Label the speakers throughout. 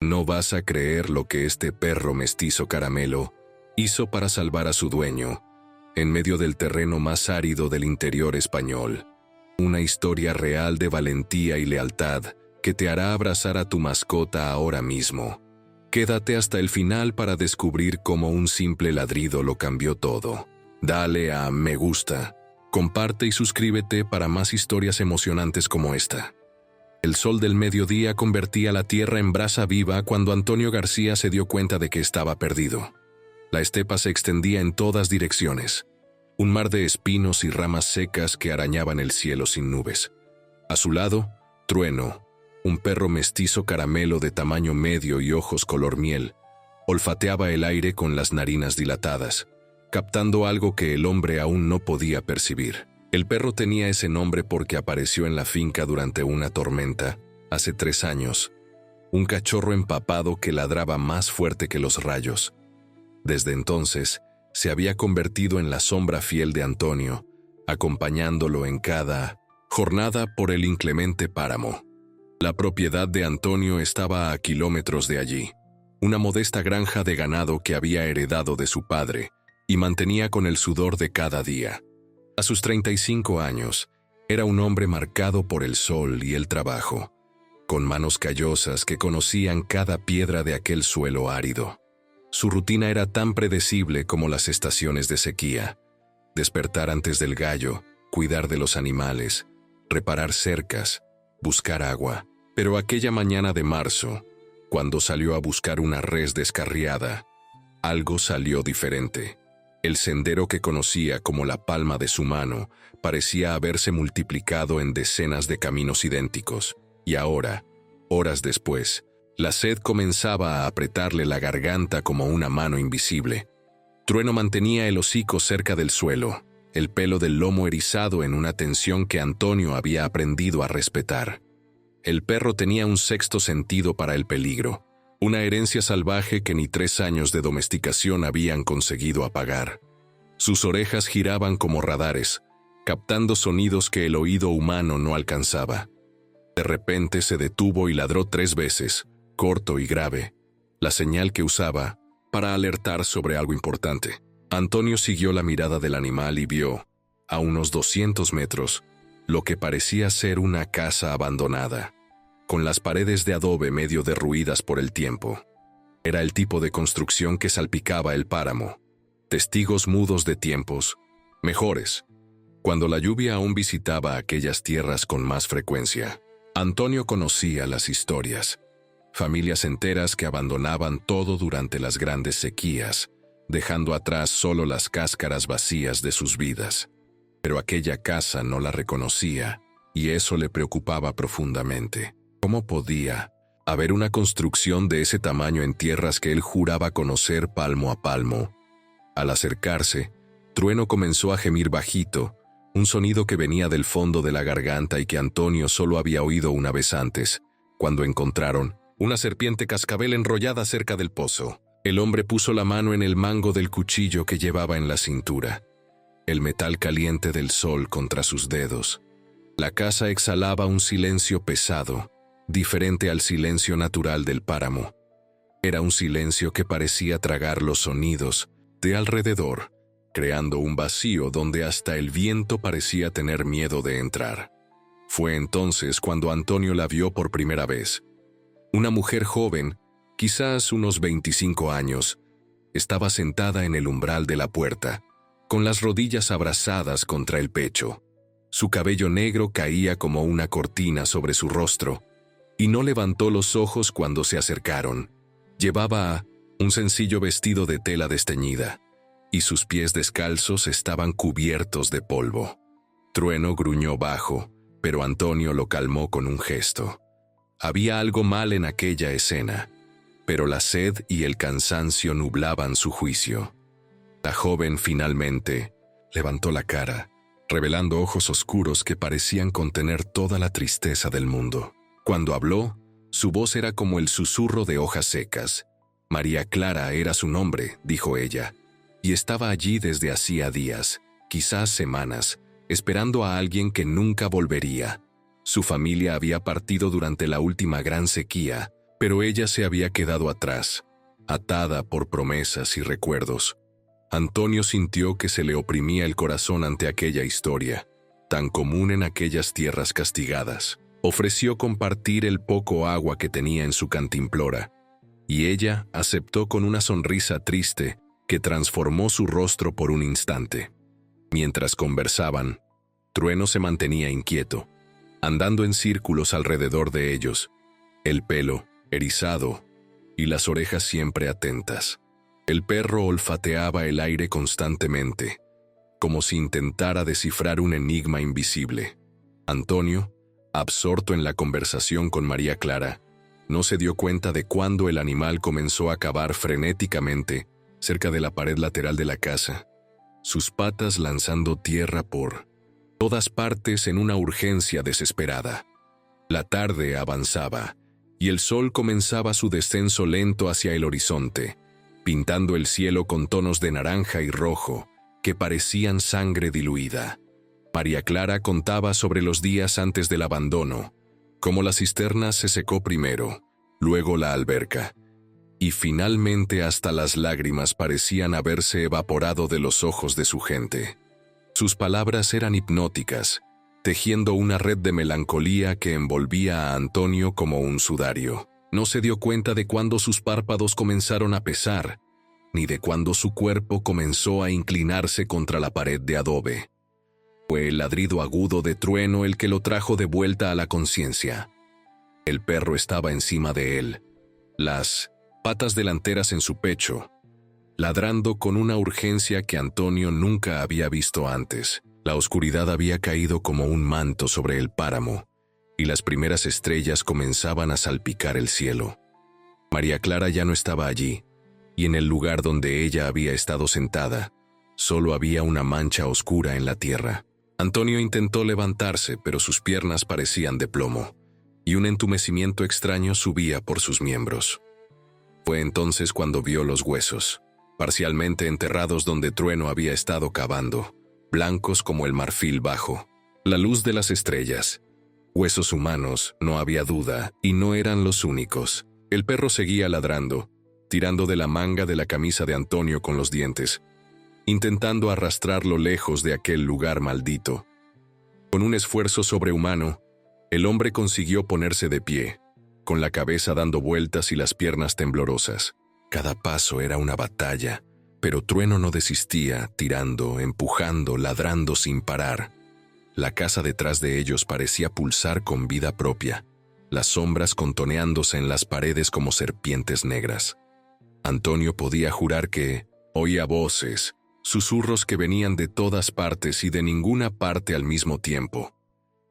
Speaker 1: No vas a creer lo que este perro mestizo Caramelo hizo para salvar a su dueño, en medio del terreno más árido del interior español. Una historia real de valentía y lealtad que te hará abrazar a tu mascota ahora mismo. Quédate hasta el final para descubrir cómo un simple ladrido lo cambió todo. Dale a me gusta, comparte y suscríbete para más historias emocionantes como esta. El sol del mediodía convertía la tierra en brasa viva cuando Antonio García se dio cuenta de que estaba perdido. La estepa se extendía en todas direcciones. Un mar de espinos y ramas secas que arañaban el cielo sin nubes. A su lado, Trueno, un perro mestizo Caramelo de tamaño medio y ojos color miel, olfateaba el aire con las narinas dilatadas, captando algo que el hombre aún no podía percibir. El perro tenía ese nombre porque apareció en la finca durante una tormenta, hace 3 años, un cachorro empapado que ladraba más fuerte que los rayos. Desde entonces, se había convertido en la sombra fiel de Antonio, acompañándolo en cada jornada por el inclemente páramo. La propiedad de Antonio estaba a kilómetros de allí, una modesta granja de ganado que había heredado de su padre y mantenía con el sudor de cada día. A sus 35 años, era un hombre marcado por el sol y el trabajo, con manos callosas que conocían cada piedra de aquel suelo árido. Su rutina era tan predecible como las estaciones de sequía: despertar antes del gallo, cuidar de los animales, reparar cercas, buscar agua. Pero aquella mañana de marzo, cuando salió a buscar una res descarriada, algo salió diferente. El sendero que conocía como la palma de su mano parecía haberse multiplicado en decenas de caminos idénticos, y ahora, horas después, la sed comenzaba a apretarle la garganta como una mano invisible. Trueno mantenía el hocico cerca del suelo, el pelo del lomo erizado en una tensión que Antonio había aprendido a respetar. El perro tenía un sexto sentido para el peligro, una herencia salvaje que ni 3 años de domesticación habían conseguido apagar. Sus orejas giraban como radares, captando sonidos que el oído humano no alcanzaba. De repente se detuvo y ladró 3 veces, corto y grave, la señal que usaba para alertar sobre algo importante. Antonio siguió la mirada del animal y vio, a unos 200 metros, lo que parecía ser una casa abandonada, con las paredes de adobe medio derruidas por el tiempo. Era el tipo de construcción que salpicaba el páramo, testigos mudos de tiempos mejores, cuando la lluvia aún visitaba aquellas tierras con más frecuencia. Antonio conocía las historias, familias enteras que abandonaban todo durante las grandes sequías, dejando atrás solo las cáscaras vacías de sus vidas. Pero aquella casa no la reconocía, y eso le preocupaba profundamente. ¿Cómo podía haber una construcción de ese tamaño en tierras que él juraba conocer palmo a palmo? Al acercarse, Trueno comenzó a gemir bajito, un sonido que venía del fondo de la garganta y que Antonio solo había oído una vez antes, cuando encontraron una serpiente cascabel enrollada cerca del pozo. El hombre puso la mano en el mango del cuchillo que llevaba en la cintura, el metal caliente del sol contra sus dedos. La casa exhalaba un silencio pesado, diferente al silencio natural del páramo. Era un silencio que parecía tragar los sonidos de alrededor, creando un vacío donde hasta el viento parecía tener miedo de entrar. Fue entonces cuando Antonio la vio por primera vez. Una mujer joven, quizás unos 25 años, estaba sentada en el umbral de la puerta, con las rodillas abrazadas contra el pecho. Su cabello negro caía como una cortina sobre su rostro, y no levantó los ojos cuando se acercaron. Llevaba un sencillo vestido de tela desteñida, y sus pies descalzos estaban cubiertos de polvo. Trueno gruñó bajo, pero Antonio lo calmó con un gesto. Había algo mal en aquella escena, pero la sed y el cansancio nublaban su juicio. La joven finalmente levantó la cara, revelando ojos oscuros que parecían contener toda la tristeza del mundo. Cuando habló, su voz era como el susurro de hojas secas. María Clara era su nombre, dijo ella, y estaba allí desde hacía días, quizás semanas, esperando a alguien que nunca volvería. Su familia había partido durante la última gran sequía, Pero ella se había quedado atrás, atada por promesas y recuerdos. Antonio sintió que se le oprimía el corazón ante aquella historia, tan común en aquellas tierras castigadas. Ofreció compartir el poco agua que tenía en su cantimplora, y ella aceptó con una sonrisa triste que transformó su rostro por un instante. Mientras conversaban, Trueno se mantenía inquieto, andando en círculos alrededor de ellos, el pelo erizado y las orejas siempre atentas. El perro olfateaba el aire constantemente, como si intentara descifrar un enigma invisible. Antonio, absorto en la conversación con María Clara, no se dio cuenta de cuándo el animal comenzó a cavar frenéticamente cerca de la pared lateral de la casa, sus patas lanzando tierra por todas partes en una urgencia desesperada. La tarde avanzaba, y el sol comenzaba su descenso lento hacia el horizonte, pintando el cielo con tonos de naranja y rojo que parecían sangre diluida. María Clara contaba sobre los días antes del abandono, cómo la cisterna se secó primero, luego la alberca, y finalmente hasta las lágrimas parecían haberse evaporado de los ojos de su gente. Sus palabras eran hipnóticas, tejiendo una red de melancolía que envolvía a Antonio como un sudario. No se dio cuenta de cuándo sus párpados comenzaron a pesar, ni de cuándo su cuerpo comenzó a inclinarse contra la pared de adobe. Fue el ladrido agudo de Trueno el que lo trajo de vuelta a la conciencia. El perro estaba encima de él, las patas delanteras en su pecho, ladrando con una urgencia que Antonio nunca había visto antes. La oscuridad había caído como un manto sobre el páramo, y las primeras estrellas comenzaban a salpicar el cielo. María Clara ya no estaba allí, y en el lugar donde ella había estado sentada, solo había una mancha oscura en la tierra. Antonio intentó levantarse, pero sus piernas parecían de plomo, y un entumecimiento extraño subía por sus miembros. Fue entonces cuando vio los huesos, parcialmente enterrados donde Trueno había estado cavando, blancos como el marfil bajo. La luz de las estrellas. Huesos humanos, no había duda, y no eran los únicos. El perro seguía ladrando, tirando de la manga de la camisa de Antonio con los dientes, intentando arrastrarlo lejos de aquel lugar maldito. Con un esfuerzo sobrehumano, el hombre consiguió ponerse de pie, con la cabeza dando vueltas y las piernas temblorosas. Cada paso era una batalla, pero Trueno no desistía, tirando, empujando, ladrando sin parar. La casa detrás de ellos parecía pulsar con vida propia, las sombras contoneándose en las paredes como serpientes negras. Antonio podía jurar que oía voces, susurros que venían de todas partes y de ninguna parte al mismo tiempo.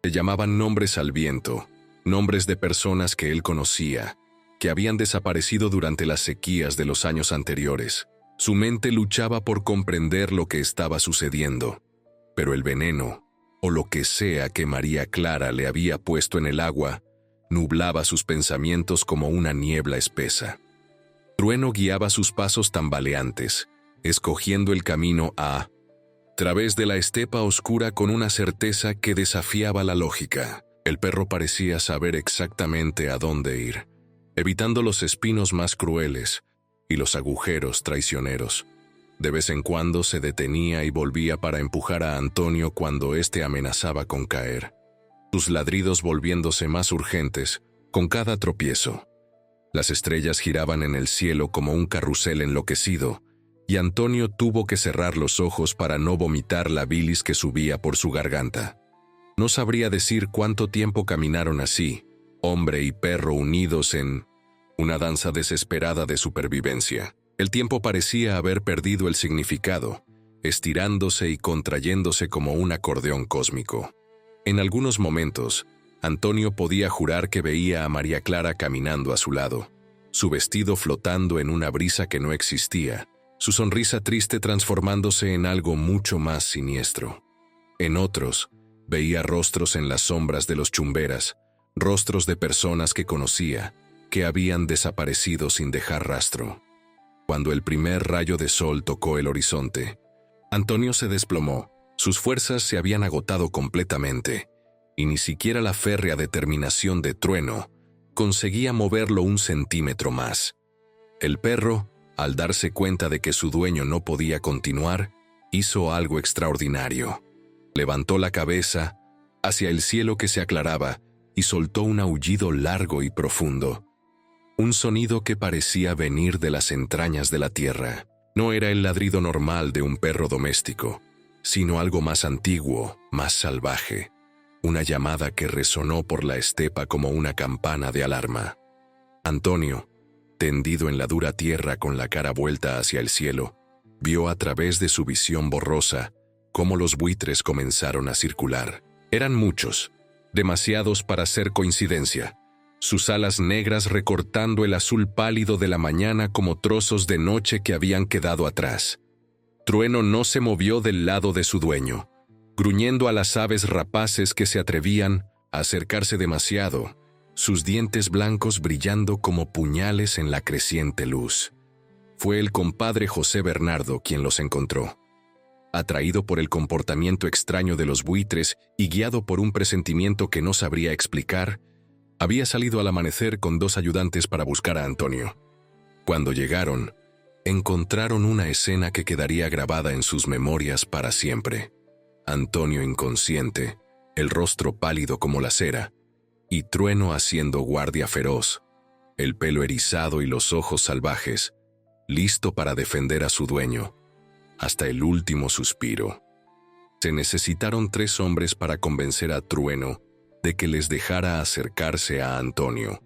Speaker 1: Se llamaban nombres al viento, nombres de personas que él conocía, que habían desaparecido durante las sequías de los años anteriores. Su mente luchaba por comprender lo que estaba sucediendo, pero el veneno, o lo que sea que María Clara le había puesto en el agua, nublaba sus pensamientos como una niebla espesa. Trueno guiaba sus pasos tambaleantes, escogiendo el camino a través de la estepa oscura con una certeza que desafiaba la lógica. El perro parecía saber exactamente a dónde ir, evitando los espinos más crueles y los agujeros traicioneros. De vez en cuando se detenía y volvía para empujar a Antonio cuando éste amenazaba con caer, sus ladridos volviéndose más urgentes con cada tropiezo. Las estrellas giraban en el cielo como un carrusel enloquecido, y Antonio tuvo que cerrar los ojos para no vomitar la bilis que subía por su garganta. No sabría decir cuánto tiempo caminaron así, hombre y perro unidos en una danza desesperada de supervivencia. El tiempo parecía haber perdido el significado, estirándose y contrayéndose como un acordeón cósmico. En algunos momentos, Antonio podía jurar que veía a María Clara caminando a su lado, su vestido flotando en una brisa que no existía, su sonrisa triste transformándose en algo mucho más siniestro. En otros, veía rostros en las sombras de los chumberas, rostros de personas que conocía, que habían desaparecido sin dejar rastro. Cuando el primer rayo de sol tocó el horizonte, Antonio se desplomó. Sus fuerzas se habían agotado completamente, y ni siquiera la férrea determinación de Trueno conseguía moverlo un centímetro más. El perro, al darse cuenta de que su dueño no podía continuar, hizo algo extraordinario. Levantó la cabeza hacia el cielo que se aclaraba y soltó un aullido largo y profundo. Un sonido que parecía venir de las entrañas de la tierra. No era el ladrido normal de un perro doméstico, sino algo más antiguo, más salvaje. Una llamada que resonó por la estepa como una campana de alarma. Antonio, tendido en la dura tierra con la cara vuelta hacia el cielo, vio a través de su visión borrosa cómo los buitres comenzaron a circular. Eran muchos, demasiados para ser coincidencia, sus alas negras recortando el azul pálido de la mañana como trozos de noche que habían quedado atrás. Trueno no se movió del lado de su dueño, gruñendo a las aves rapaces que se atrevían a acercarse demasiado, sus dientes blancos brillando como puñales en la creciente luz. Fue el compadre José Bernardo quien los encontró. Atraído por el comportamiento extraño de los buitres y guiado por un presentimiento que no sabría explicar, había salido al amanecer con 2 ayudantes para buscar a Antonio. Cuando llegaron, encontraron una escena que quedaría grabada en sus memorias para siempre. Antonio inconsciente, el rostro pálido como la cera, y Trueno haciendo guardia feroz, el pelo erizado y los ojos salvajes, listo para defender a su dueño, hasta el último suspiro. Se necesitaron 3 hombres para convencer a Trueno de que les dejara acercarse a Antonio.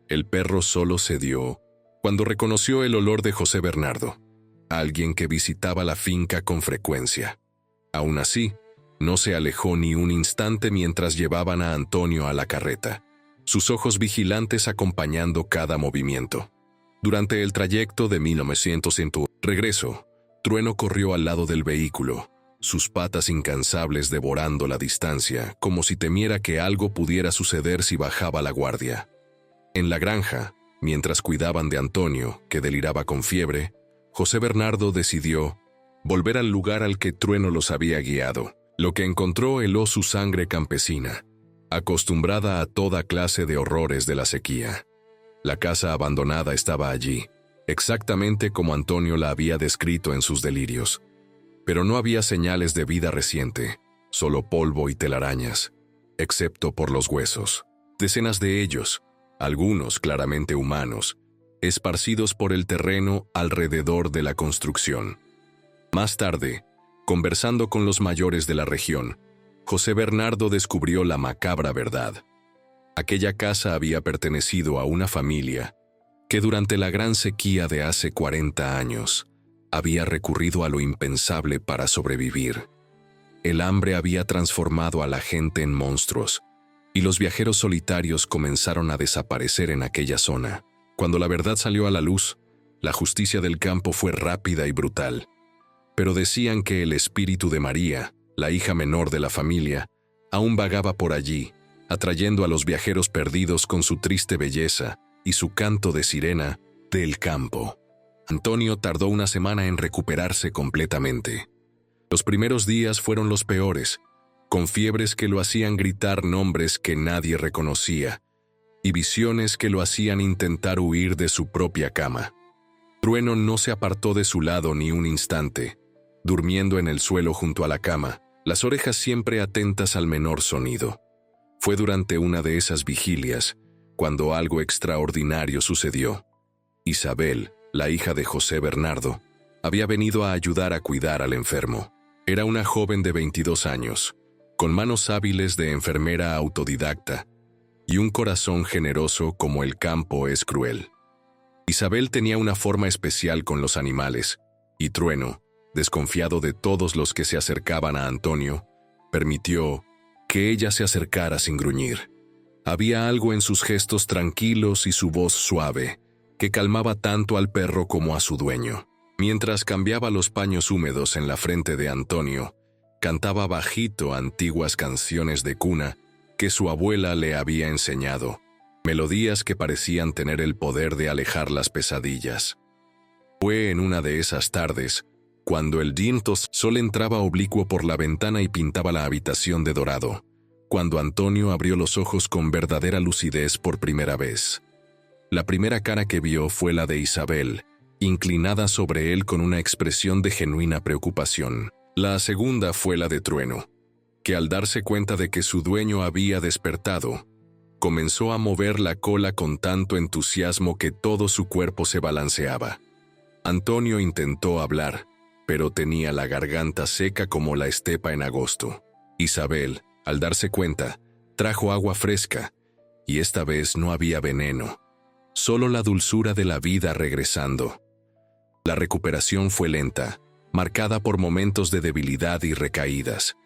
Speaker 1: El perro solo cedió cuando reconoció el olor de José Bernardo, alguien que visitaba la finca con frecuencia. Aún así, no se alejó ni un instante mientras llevaban a Antonio a la carreta, sus ojos vigilantes acompañando cada movimiento. Durante el trayecto de 1900 en tu regreso, Trueno corrió al lado del vehículo, sus patas incansables devorando la distancia, como si temiera que algo pudiera suceder si bajaba la guardia. En la granja, mientras cuidaban de Antonio, que deliraba con fiebre, José Bernardo decidió volver al lugar al que Trueno los había guiado. Lo que encontró heló su sangre campesina, acostumbrada a toda clase de horrores de la sequía. La casa abandonada estaba allí, exactamente como Antonio la había descrito en sus delirios. Pero no había señales de vida reciente, solo polvo y telarañas, excepto por los huesos. Decenas de ellos, algunos claramente humanos, esparcidos por el terreno alrededor de la construcción. Más tarde, conversando con los mayores de la región, José Bernardo descubrió la macabra verdad. Aquella casa había pertenecido a una familia que durante la gran sequía de hace 40 años había recurrido a lo impensable para sobrevivir. El hambre había transformado a la gente en monstruos, y los viajeros solitarios comenzaron a desaparecer en aquella zona. Cuando la verdad salió a la luz, la justicia del campo fue rápida y brutal. Pero decían que el espíritu de María, la hija menor de la familia, aún vagaba por allí, atrayendo a los viajeros perdidos con su triste belleza y su canto de sirena del campo. Antonio tardó una semana en recuperarse completamente. Los primeros días fueron los peores, con fiebres que lo hacían gritar nombres que nadie reconocía, y visiones que lo hacían intentar huir de su propia cama. Trueno no se apartó de su lado ni un instante, durmiendo en el suelo junto a la cama, las orejas siempre atentas al menor sonido. Fue durante una de esas vigilias cuando algo extraordinario sucedió. Isabel, la hija de José Bernardo, había venido a ayudar a cuidar al enfermo. Era una joven de 22 años, con manos hábiles de enfermera autodidacta y un corazón generoso como el campo es cruel. Isabel tenía una forma especial con los animales, y Trueno, desconfiado de todos los que se acercaban a Antonio, permitió que ella se acercara sin gruñir. Había algo en sus gestos tranquilos y su voz suave, que calmaba tanto al perro como a su dueño. Mientras cambiaba los paños húmedos en la frente de Antonio, cantaba bajito antiguas canciones de cuna que su abuela le había enseñado, melodías que parecían tener el poder de alejar las pesadillas. Fue en una de esas tardes, cuando el viento sol entraba oblicuo por la ventana y pintaba la habitación de dorado, cuando Antonio abrió los ojos con verdadera lucidez por primera vez. La primera cara que vio fue la de Isabel, inclinada sobre él con una expresión de genuina preocupación. La segunda fue la de Trueno, que al darse cuenta de que su dueño había despertado, comenzó a mover la cola con tanto entusiasmo que todo su cuerpo se balanceaba. Antonio intentó hablar, pero tenía la garganta seca como la estepa en agosto. Isabel, al darse cuenta, trajo agua fresca, y esta vez no había veneno, solo la dulzura de la vida regresando. La recuperación fue lenta, marcada por momentos de debilidad y recaídas,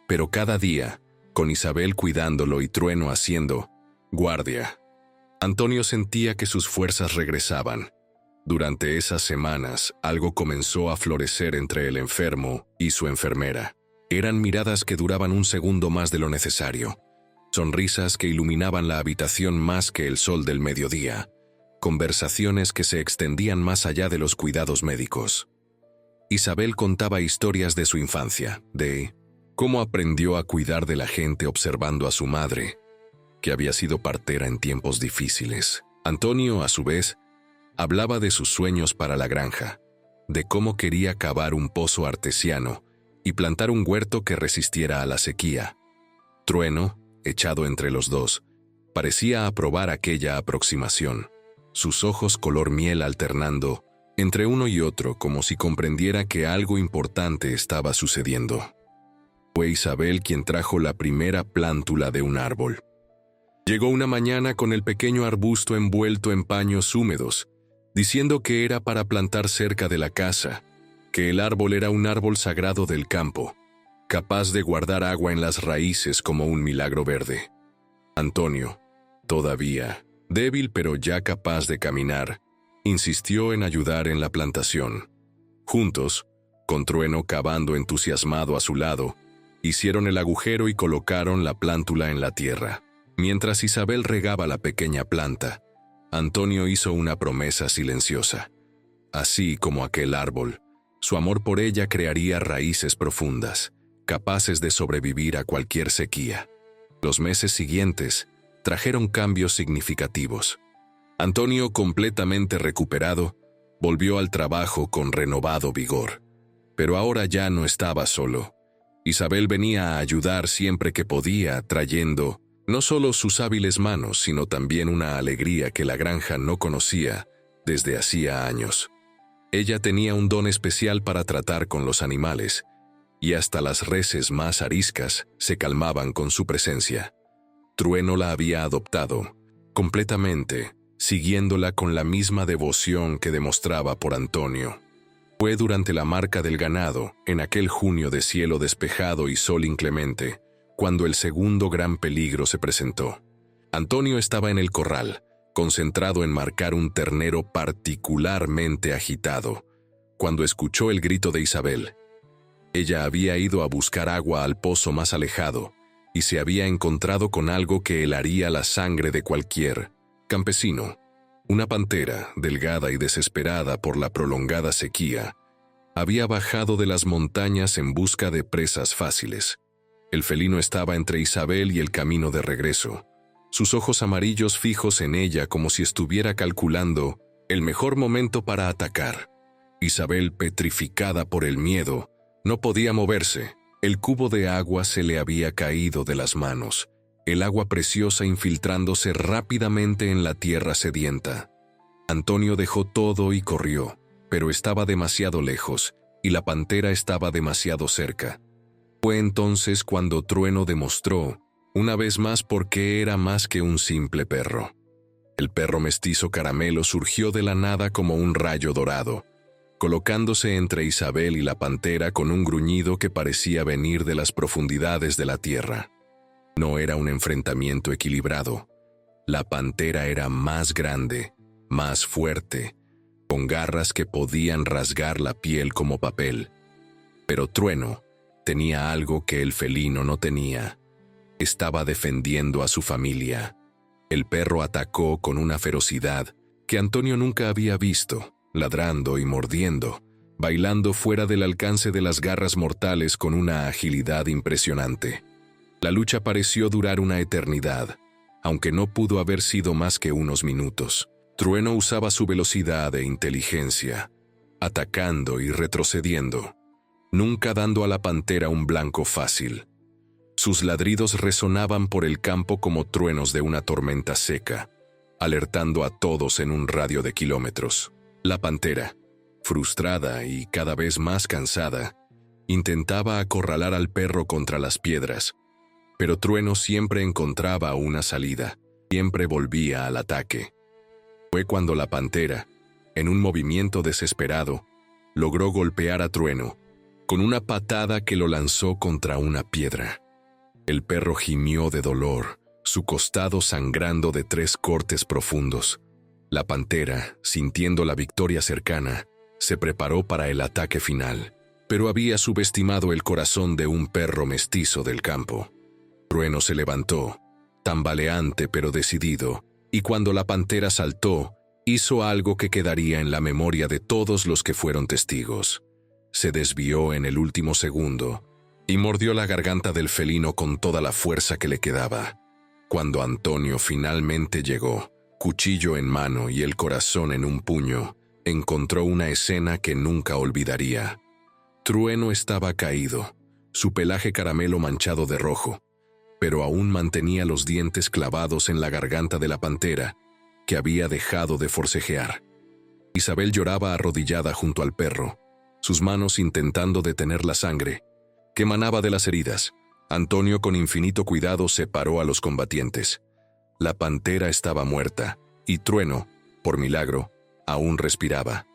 Speaker 1: pero cada día, con Isabel cuidándolo y Trueno haciendo guardia, Antonio sentía que sus fuerzas regresaban. Durante esas semanas, algo comenzó a florecer entre el enfermo y su enfermera. Eran miradas que duraban un segundo más de lo necesario, sonrisas que iluminaban la habitación más que el sol del mediodía, conversaciones que se extendían más allá de los cuidados médicos. Isabel contaba historias de su infancia, de cómo aprendió a cuidar de la gente observando a su madre, que había sido partera en tiempos difíciles. Antonio, a su vez, hablaba de sus sueños para la granja, de cómo quería cavar un pozo artesiano y plantar un huerto que resistiera a la sequía. Trueno, echado entre los dos, parecía aprobar aquella aproximación, sus ojos color miel alternando entre uno y otro como si comprendiera que algo importante estaba sucediendo. Fue Isabel quien trajo la primera plántula de un árbol. Llegó una mañana con el pequeño arbusto envuelto en paños húmedos, diciendo que era para plantar cerca de la casa, que el árbol era un árbol sagrado del campo, capaz de guardar agua en las raíces como un milagro verde. Antonio, todavía débil pero ya capaz de caminar, insistió en ayudar en la plantación. Juntos, con Trueno cavando entusiasmado a su lado, hicieron el agujero y colocaron la plántula en la tierra. Mientras Isabel regaba la pequeña planta, Antonio hizo una promesa silenciosa. Así como aquel árbol, su amor por ella crearía raíces profundas, capaces de sobrevivir a cualquier sequía. Los meses siguientes trajeron cambios significativos. Antonio, completamente recuperado, volvió al trabajo con renovado vigor. Pero ahora ya no estaba solo. Isabel venía a ayudar siempre que podía, trayendo no solo sus hábiles manos, sino también una alegría que la granja no conocía desde hacía años. Ella tenía un don especial para tratar con los animales, y hasta las reses más ariscas se calmaban con su presencia. Trueno la había adoptado, completamente, siguiéndola con la misma devoción que demostraba por Antonio. Fue durante la marca del ganado, en aquel junio de cielo despejado y sol inclemente, cuando el segundo gran peligro se presentó. Antonio estaba en el corral, concentrado en marcar un ternero particularmente agitado, cuando escuchó el grito de Isabel. Ella había ido a buscar agua al pozo más alejado y se había encontrado con algo que helaría la sangre de cualquier campesino. Una pantera, delgada y desesperada por la prolongada sequía, había bajado de las montañas en busca de presas fáciles. El felino estaba entre Isabel y el camino de regreso, sus ojos amarillos fijos en ella como si estuviera calculando el mejor momento para atacar. Isabel, petrificada por el miedo, no podía moverse. El cubo de agua se le había caído de las manos, el agua preciosa infiltrándose rápidamente en la tierra sedienta. Antonio dejó todo y corrió, pero estaba demasiado lejos, y la pantera estaba demasiado cerca. Fue entonces cuando Trueno demostró, una vez más, por qué era más que un simple perro. El perro mestizo Caramelo surgió de la nada como un rayo dorado, colocándose entre Isabel y la pantera con un gruñido que parecía venir de las profundidades de la tierra. No era un enfrentamiento equilibrado. La pantera era más grande, más fuerte, con garras que podían rasgar la piel como papel. Pero Trueno tenía algo que el felino no tenía. Estaba defendiendo a su familia. El perro atacó con una ferocidad que Antonio nunca había visto, ladrando y mordiendo, bailando fuera del alcance de las garras mortales con una agilidad impresionante. La lucha pareció durar una eternidad, aunque no pudo haber sido más que unos minutos. Trueno usaba su velocidad e inteligencia, atacando y retrocediendo, nunca dando a la pantera un blanco fácil. Sus ladridos resonaban por el campo como truenos de una tormenta seca, alertando a todos en un radio de kilómetros. La pantera, frustrada y cada vez más cansada, intentaba acorralar al perro contra las piedras, pero Trueno siempre encontraba una salida, siempre volvía al ataque. Fue cuando la pantera, en un movimiento desesperado, logró golpear a Trueno, con una patada que lo lanzó contra una piedra. El perro gimió de dolor, su costado sangrando de 3 cortes profundos. La pantera, sintiendo la victoria cercana, se preparó para el ataque final, pero había subestimado el corazón de un perro mestizo del campo. Trueno se levantó, tambaleante pero decidido, y cuando la pantera saltó, hizo algo que quedaría en la memoria de todos los que fueron testigos. Se desvió en el último segundo y mordió la garganta del felino con toda la fuerza que le quedaba. Cuando Antonio finalmente llegó, cuchillo en mano y el corazón en un puño, encontró una escena que nunca olvidaría. Trueno estaba caído, su pelaje caramelo manchado de rojo, pero aún mantenía los dientes clavados en la garganta de la pantera, que había dejado de forcejear. Isabel lloraba arrodillada junto al perro, sus manos intentando detener la sangre que emanaba de las heridas. Antonio con infinito cuidado separó a los combatientes. La pantera estaba muerta, y Trueno, por milagro, aún respiraba.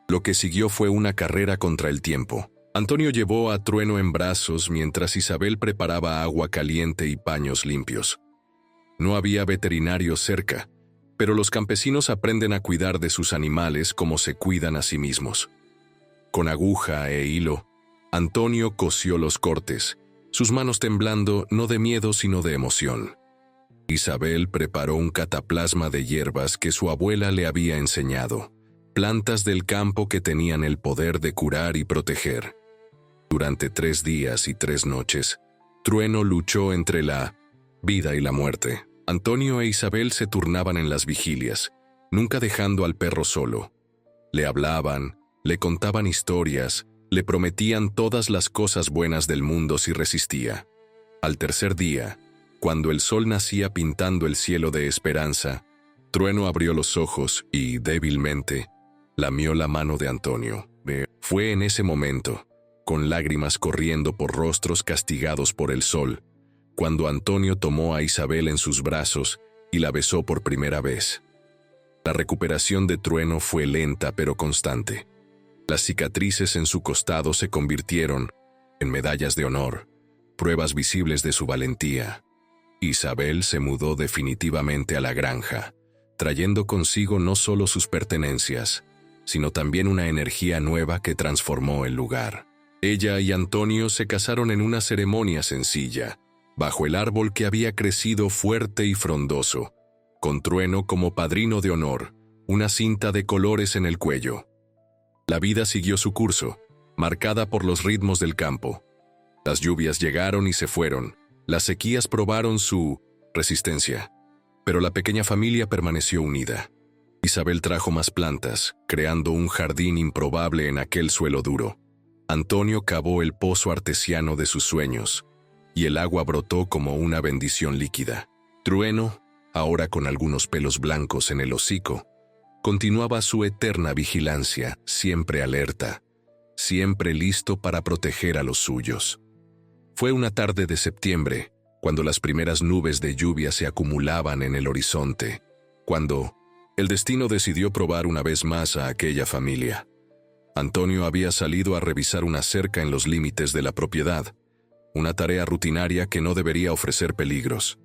Speaker 1: Lo que siguió fue una carrera contra el tiempo. Antonio llevó a Trueno en brazos mientras Isabel preparaba agua caliente y paños limpios. No había veterinario cerca, pero los campesinos aprenden a cuidar de sus animales como se cuidan a sí mismos. Con aguja e hilo, Antonio cosió los cortes, sus manos temblando no de miedo sino de emoción. Isabel preparó un cataplasma de hierbas que su abuela le había enseñado, plantas del campo que tenían el poder de curar y proteger. Durante 3 días y 3 noches, Trueno luchó entre la vida y la muerte. Antonio e Isabel se turnaban en las vigilias, nunca dejando al perro solo. Le hablaban, le contaban historias, le prometían todas las cosas buenas del mundo si resistía. Al tercer día, cuando el sol nacía pintando el cielo de esperanza, Trueno abrió los ojos y, débilmente, lamió la mano de Antonio. Fue en ese momento, con lágrimas corriendo por rostros castigados por el sol, cuando Antonio tomó a Isabel en sus brazos y la besó por primera vez. La recuperación de Trueno fue lenta pero constante. Las cicatrices en su costado se convirtieron en medallas de honor, pruebas visibles de su valentía. Isabel se mudó definitivamente a la granja, trayendo consigo no solo sus pertenencias, sino también una energía nueva que transformó el lugar. Ella y Antonio se casaron en una ceremonia sencilla, bajo el árbol que había crecido fuerte y frondoso, con Trueno como padrino de honor, una cinta de colores en el cuello. La vida siguió su curso, marcada por los ritmos del campo. Las lluvias llegaron y se fueron, las sequías probaron su resistencia, pero la pequeña familia permaneció unida. Isabel trajo más plantas, creando un jardín improbable en aquel suelo duro. Antonio cavó el pozo artesiano de sus sueños, y el agua brotó como una bendición líquida. Trueno, ahora con algunos pelos blancos en el hocico, continuaba su eterna vigilancia, siempre alerta, siempre listo para proteger a los suyos. Fue una tarde de septiembre, cuando las primeras nubes de lluvia se acumulaban en el horizonte, cuando el destino decidió probar una vez más a aquella familia. Antonio había salido a revisar una cerca en los límites de la propiedad, una tarea rutinaria que no debería ofrecer peligros.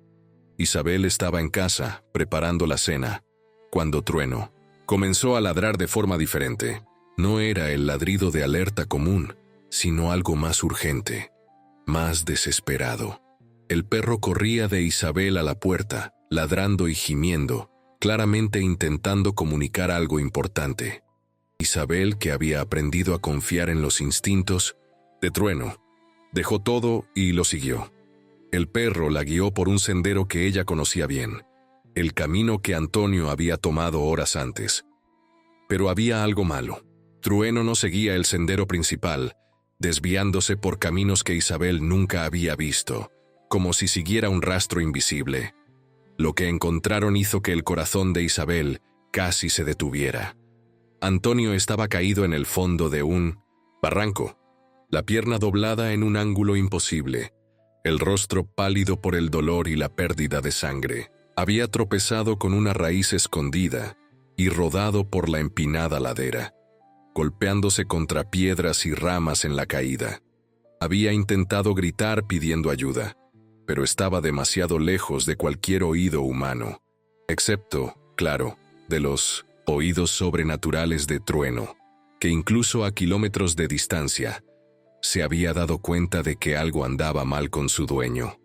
Speaker 1: Isabel estaba en casa, preparando la cena, cuando Trueno comenzó a ladrar de forma diferente. No era el ladrido de alerta común, sino algo más urgente, más desesperado. El perro corría de Isabel a la puerta, ladrando y gimiendo, claramente intentando comunicar algo importante. Isabel, que había aprendido a confiar en los instintos de Trueno, dejó todo y lo siguió. El perro la guió por un sendero que ella conocía bien, el camino que Antonio había tomado horas antes. Pero había algo malo. Trueno no seguía el sendero principal, desviándose por caminos que Isabel nunca había visto, como si siguiera un rastro invisible. Lo que encontraron hizo que el corazón de Isabel casi se detuviera. Antonio estaba caído en el fondo de un barranco, la pierna doblada en un ángulo imposible, el rostro pálido por el dolor y la pérdida de sangre. Había tropezado con una raíz escondida y rodado por la empinada ladera, golpeándose contra piedras y ramas en la caída. Había intentado gritar pidiendo ayuda, pero estaba demasiado lejos de cualquier oído humano, excepto, claro, de los oídos sobrenaturales de Trueno, que incluso a kilómetros de distancia, se había dado cuenta de que algo andaba mal con su dueño.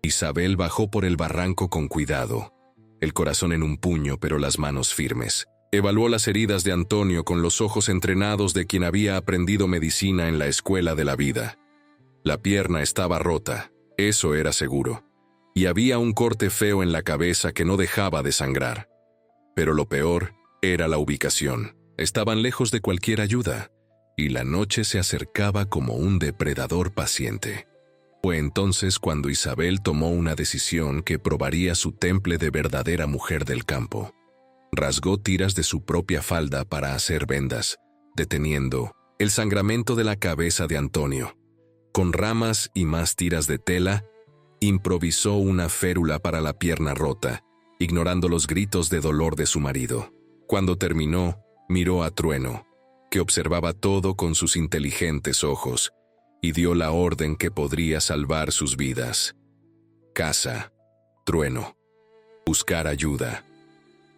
Speaker 1: Isabel bajó por el barranco con cuidado, el corazón en un puño pero las manos firmes. Evaluó las heridas de Antonio con los ojos entrenados de quien había aprendido medicina en la escuela de la vida. La pierna estaba rota, eso era seguro, y había un corte feo en la cabeza que no dejaba de sangrar. Pero lo peor era la ubicación. Estaban lejos de cualquier ayuda, y la noche se acercaba como un depredador paciente. Fue entonces cuando Isabel tomó una decisión que probaría su temple de verdadera mujer del campo. Rasgó tiras de su propia falda para hacer vendas, deteniendo el sangramiento de la cabeza de Antonio. Con ramas y más tiras de tela, improvisó una férula para la pierna rota, ignorando los gritos de dolor de su marido. Cuando terminó, miró a Trueno, que observaba todo con sus inteligentes ojos, y dio la orden que podría salvar sus vidas. Casa, Trueno. Buscar ayuda.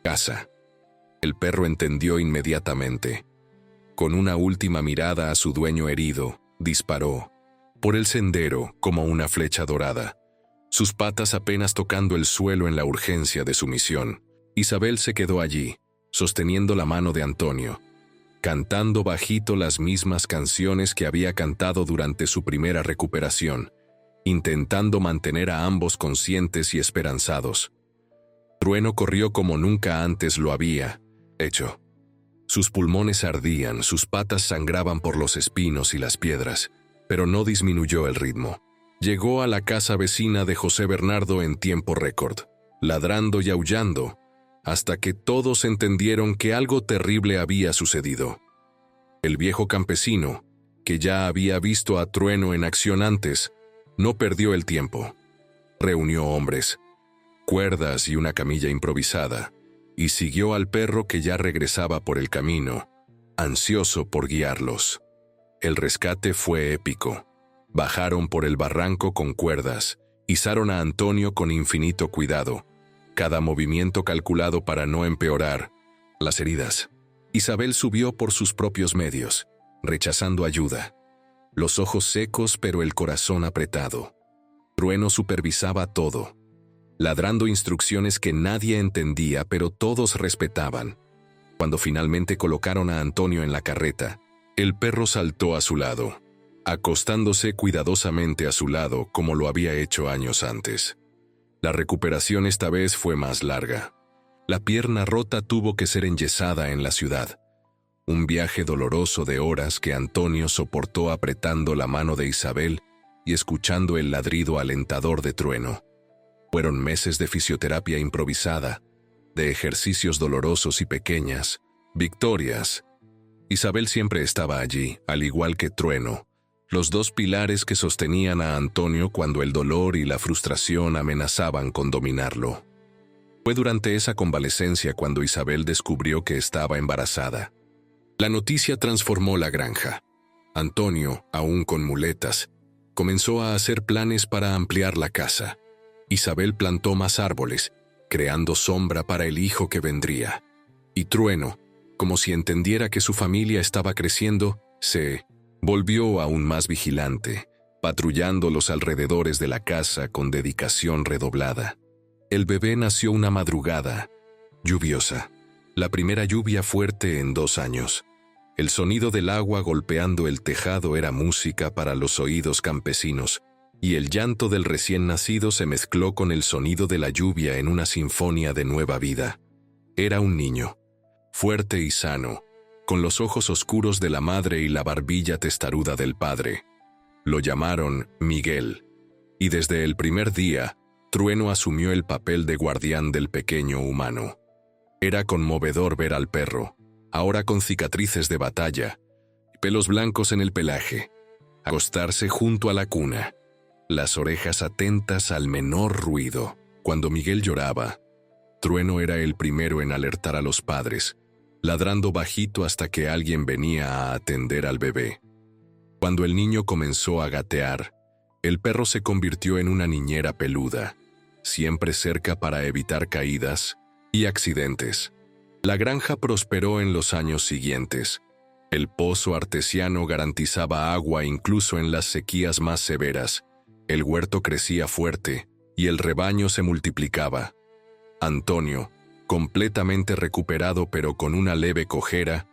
Speaker 1: Casa. El perro entendió inmediatamente. Con una última mirada a su dueño herido, disparó, por el sendero como una flecha dorada, sus patas apenas tocando el suelo en la urgencia de su misión. Isabel se quedó allí, sosteniendo la mano de Antonio, cantando bajito las mismas canciones que había cantado durante su primera recuperación, intentando mantener a ambos conscientes y esperanzados. Trueno corrió como nunca antes lo había hecho. Sus pulmones ardían, sus patas sangraban por los espinos y las piedras, pero no disminuyó el ritmo. Llegó a la casa vecina de José Bernardo en tiempo récord, ladrando y aullando, hasta que todos entendieron que algo terrible había sucedido. El viejo campesino, que ya había visto a Trueno en acción antes, no perdió el tiempo. Reunió hombres, cuerdas y una camilla improvisada, y siguió al perro que ya regresaba por el camino, ansioso por guiarlos. El rescate fue épico. Bajaron por el barranco con cuerdas, izaron a Antonio con infinito cuidado, cada movimiento calculado para no empeorar las heridas. Isabel subió por sus propios medios, rechazando ayuda, los ojos secos pero el corazón apretado. Trueno supervisaba todo, ladrando instrucciones que nadie entendía pero todos respetaban. Cuando finalmente colocaron a Antonio en la carreta, el perro saltó a su lado, acostándose cuidadosamente a su lado como lo había hecho años antes. La recuperación esta vez fue más larga. La pierna rota tuvo que ser enyesada en la ciudad. Un viaje doloroso de horas que Antonio soportó apretando la mano de Isabel y escuchando el ladrido alentador de Trueno. Fueron meses de fisioterapia improvisada, de ejercicios dolorosos y pequeñas, victorias. Isabel siempre estaba allí, al igual que Trueno, los dos pilares que sostenían a Antonio cuando el dolor y la frustración amenazaban con dominarlo. Fue durante esa convalecencia cuando Isabel descubrió que estaba embarazada. La noticia transformó la granja. Antonio, aún con muletas, comenzó a hacer planes para ampliar la casa. Isabel plantó más árboles, creando sombra para el hijo que vendría. Y Trueno, como si entendiera que su familia estaba creciendo, se volvió aún más vigilante, patrullando los alrededores de la casa con dedicación redoblada. El bebé nació una madrugada lluviosa, la primera lluvia fuerte en 2 años. El sonido del agua golpeando el tejado era música para los oídos campesinos, y el llanto del recién nacido se mezcló con el sonido de la lluvia en una sinfonía de nueva vida. Era un niño, fuerte y sano, con los ojos oscuros de la madre y la barbilla testaruda del padre. Lo llamaron Miguel, y desde el primer día, Trueno asumió el papel de guardián del pequeño humano. Era conmovedor ver al perro, ahora con cicatrices de batalla, y pelos blancos en el pelaje, acostarse junto a la cuna, las orejas atentas al menor ruido. Cuando Miguel lloraba, Trueno era el primero en alertar a los padres, ladrando bajito hasta que alguien venía a atender al bebé. Cuando el niño comenzó a gatear, el perro se convirtió en una niñera peluda, siempre cerca para evitar caídas y accidentes. La granja prosperó en los años siguientes. El pozo artesiano garantizaba agua incluso en las sequías más severas. El huerto crecía fuerte y el rebaño se multiplicaba. Antonio, completamente recuperado pero con una leve cojera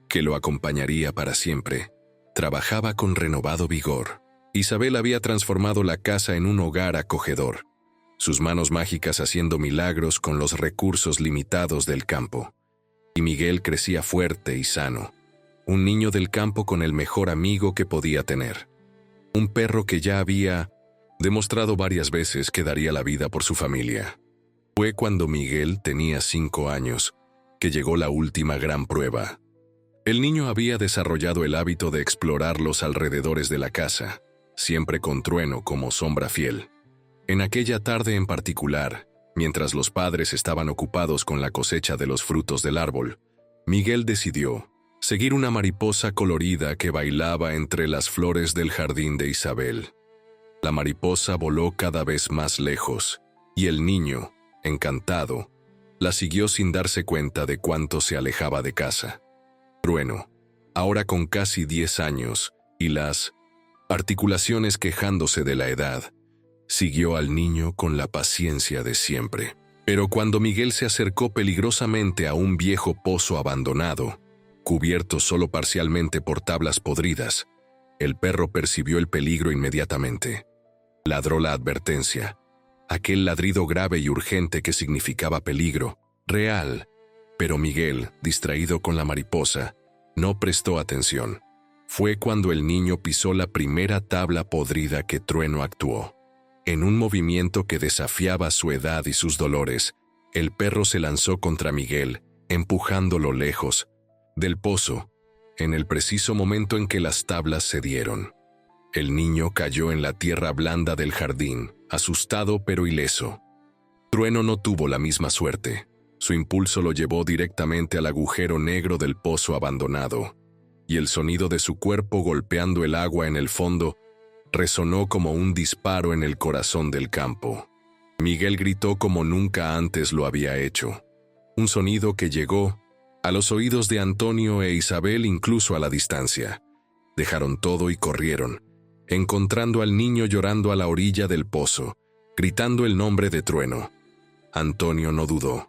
Speaker 1: que lo acompañaría para siempre, trabajaba con renovado vigor. Isabel había transformado la casa en un hogar acogedor, sus manos mágicas haciendo milagros con los recursos limitados del campo. Y Miguel crecía fuerte y sano, un niño del campo con el mejor amigo que podía tener. Un perro que ya había demostrado varias veces que daría la vida por su familia. Fue cuando Miguel tenía 5 años que llegó la última gran prueba. El niño había desarrollado el hábito de explorar los alrededores de la casa, siempre con Trueno como sombra fiel. En aquella tarde en particular, mientras los padres estaban ocupados con la cosecha de los frutos del árbol, Miguel decidió seguir una mariposa colorida que bailaba entre las flores del jardín de Isabel. La mariposa voló cada vez más lejos, y el niño, encantado, la siguió sin darse cuenta de cuánto se alejaba de casa. Trueno, ahora con casi 10 años, y las articulaciones quejándose de la edad, siguió al niño con la paciencia de siempre. Pero cuando Miguel se acercó peligrosamente a un viejo pozo abandonado, cubierto solo parcialmente por tablas podridas, el perro percibió el peligro inmediatamente. Ladró la advertencia, aquel ladrido grave y urgente que significaba peligro, real. Pero Miguel, distraído con la mariposa, no prestó atención. Fue cuando el niño pisó la primera tabla podrida que Trueno actuó. En un movimiento que desafiaba su edad y sus dolores, el perro se lanzó contra Miguel, empujándolo lejos del pozo, en el preciso momento en que las tablas cedieron. El niño cayó en la tierra blanda del jardín, asustado pero ileso. Trueno no tuvo la misma suerte. Su impulso lo llevó directamente al agujero negro del pozo abandonado, y el sonido de su cuerpo golpeando el agua en el fondo resonó como un disparo en el corazón del campo. Miguel gritó como nunca antes lo había hecho. Un sonido que llegó a los oídos de Antonio e Isabel incluso a la distancia. Dejaron todo y corrieron, encontrando al niño llorando a la orilla del pozo, gritando el nombre de Trueno. Antonio no dudó.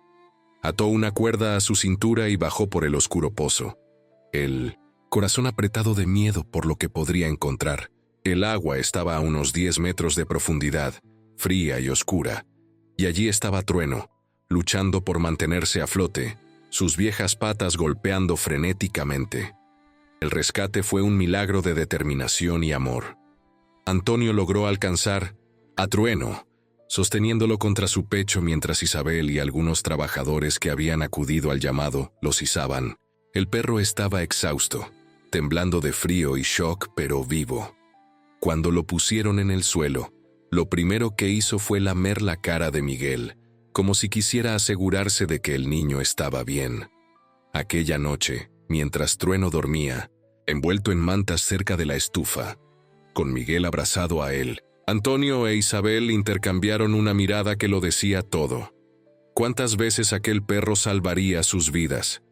Speaker 1: Ató una cuerda a su cintura y bajó por el oscuro pozo, el corazón apretado de miedo por lo que podría encontrar. El agua estaba a unos 10 metros de profundidad, fría y oscura, y allí estaba Trueno, luchando por mantenerse a flote, sus viejas patas golpeando frenéticamente. El rescate fue un milagro de determinación y amor. Antonio logró alcanzar a Trueno, sosteniéndolo contra su pecho mientras Isabel y algunos trabajadores que habían acudido al llamado los izaban. El perro estaba exhausto, temblando de frío y shock, pero vivo. Cuando lo pusieron en el suelo, lo primero que hizo fue lamer la cara de Miguel, como si quisiera asegurarse de que el niño estaba bien. Aquella noche, mientras Trueno dormía, envuelto en mantas cerca de la estufa, con Miguel abrazado a él, Antonio e Isabel intercambiaron una mirada que lo decía todo. ¿Cuántas veces aquel perro salvaría sus vidas?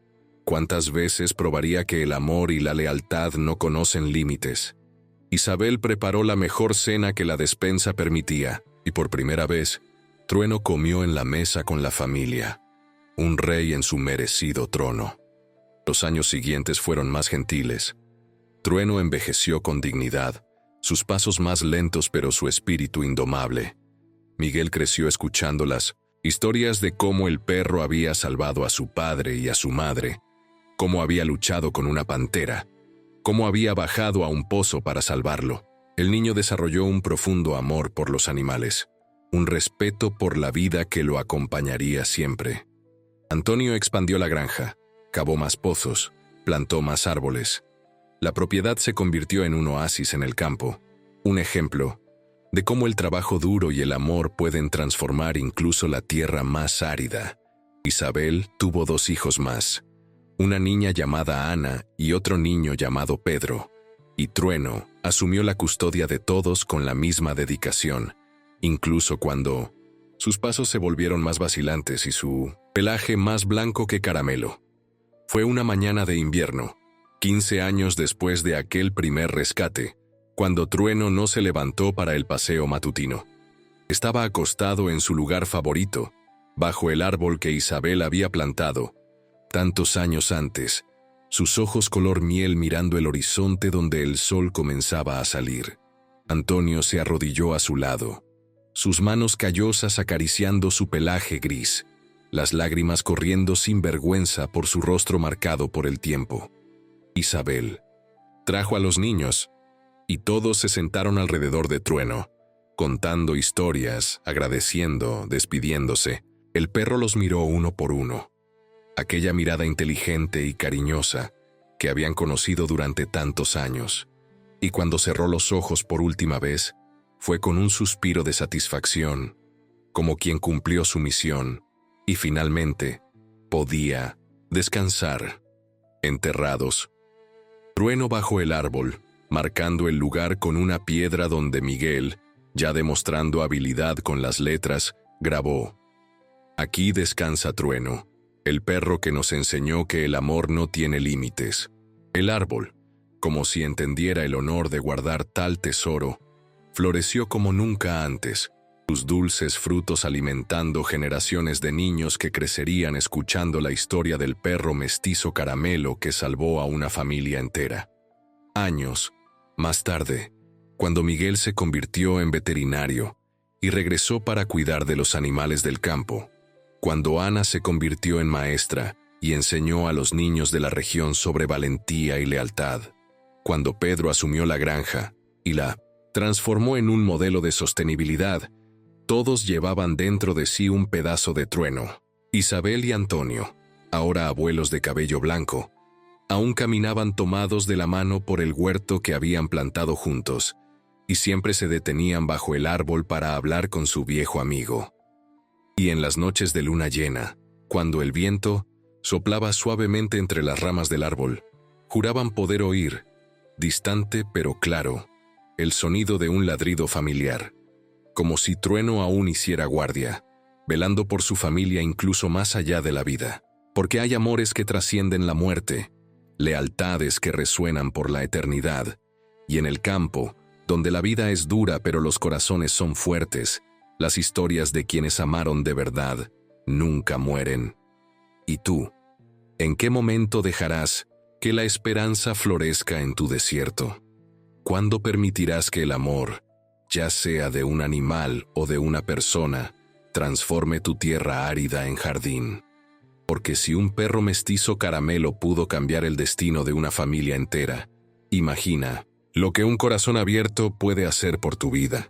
Speaker 1: ¿Cuántas veces probaría que el amor y la lealtad no conocen límites? Isabel preparó la mejor cena que la despensa permitía, y por primera vez, Trueno comió en la mesa con la familia, un rey en su merecido trono. Los años siguientes fueron más gentiles. Trueno envejeció con dignidad, sus pasos más lentos pero su espíritu indomable. Miguel creció escuchando las historias de cómo el perro había salvado a su padre y a su madre, cómo había luchado con una pantera, cómo había bajado a un pozo para salvarlo. El niño desarrolló un profundo amor por los animales, un respeto por la vida que lo acompañaría siempre. Antonio expandió la granja, cavó más pozos, plantó más árboles. La propiedad se convirtió en un oasis en el campo, un ejemplo de cómo el trabajo duro y el amor pueden transformar incluso la tierra más árida. Isabel tuvo 2 hijos más, una niña llamada Ana y otro niño llamado Pedro, y Trueno asumió la custodia de todos con la misma dedicación, incluso cuando sus pasos se volvieron más vacilantes y su pelaje más blanco que caramelo. Fue una mañana de invierno, 15 años después de aquel primer rescate, cuando Trueno no se levantó para el paseo matutino. Estaba acostado en su lugar favorito, bajo el árbol que Isabel había plantado tantos años antes, sus ojos color miel mirando el horizonte donde el sol comenzaba a salir. Antonio se arrodilló a su lado, sus manos callosas acariciando su pelaje gris, las lágrimas corriendo sin vergüenza por su rostro marcado por el tiempo. Isabel trajo a los niños, y todos se sentaron alrededor de Trueno, contando historias, agradeciendo, despidiéndose. El perro los miró uno por uno. Aquella mirada inteligente y cariñosa que habían conocido durante tantos años. Y cuando cerró los ojos por última vez, fue con un suspiro de satisfacción, como quien cumplió su misión, y finalmente podía descansar. Enterrados. Trueno bajo el árbol, marcando el lugar con una piedra donde Miguel, ya demostrando habilidad con las letras, grabó: «Aquí descansa Trueno, el perro que nos enseñó que el amor no tiene límites». El árbol, como si entendiera el honor de guardar tal tesoro, floreció como nunca antes, sus dulces frutos alimentando generaciones de niños que crecerían escuchando la historia del perro mestizo Caramelo que salvó a una familia entera. Años más tarde, cuando Miguel se convirtió en veterinario y regresó para cuidar de los animales del campo, cuando Ana se convirtió en maestra y enseñó a los niños de la región sobre valentía y lealtad, cuando Pedro asumió la granja y la transformó en un modelo de sostenibilidad, todos llevaban dentro de sí un pedazo de Trueno. Isabel y Antonio, ahora abuelos de cabello blanco, aún caminaban tomados de la mano por el huerto que habían plantado juntos, y siempre se detenían bajo el árbol para hablar con su viejo amigo. Y en las noches de luna llena, cuando el viento soplaba suavemente entre las ramas del árbol, juraban poder oír, distante pero claro, el sonido de un ladrido familiar, como si Trueno aún hiciera guardia, velando por su familia incluso más allá de la vida, porque hay amores que trascienden la muerte, lealtades que resuenan por la eternidad, y en el campo, donde la vida es dura pero los corazones son fuertes, las historias de quienes amaron de verdad nunca mueren. ¿Y tú? ¿En qué momento dejarás que la esperanza florezca en tu desierto? ¿Cuándo permitirás que el amor, ya sea de un animal o de una persona, transforme tu tierra árida en jardín? Porque si un perro mestizo Caramelo pudo cambiar el destino de una familia entera, imagina lo que un corazón abierto puede hacer por tu vida.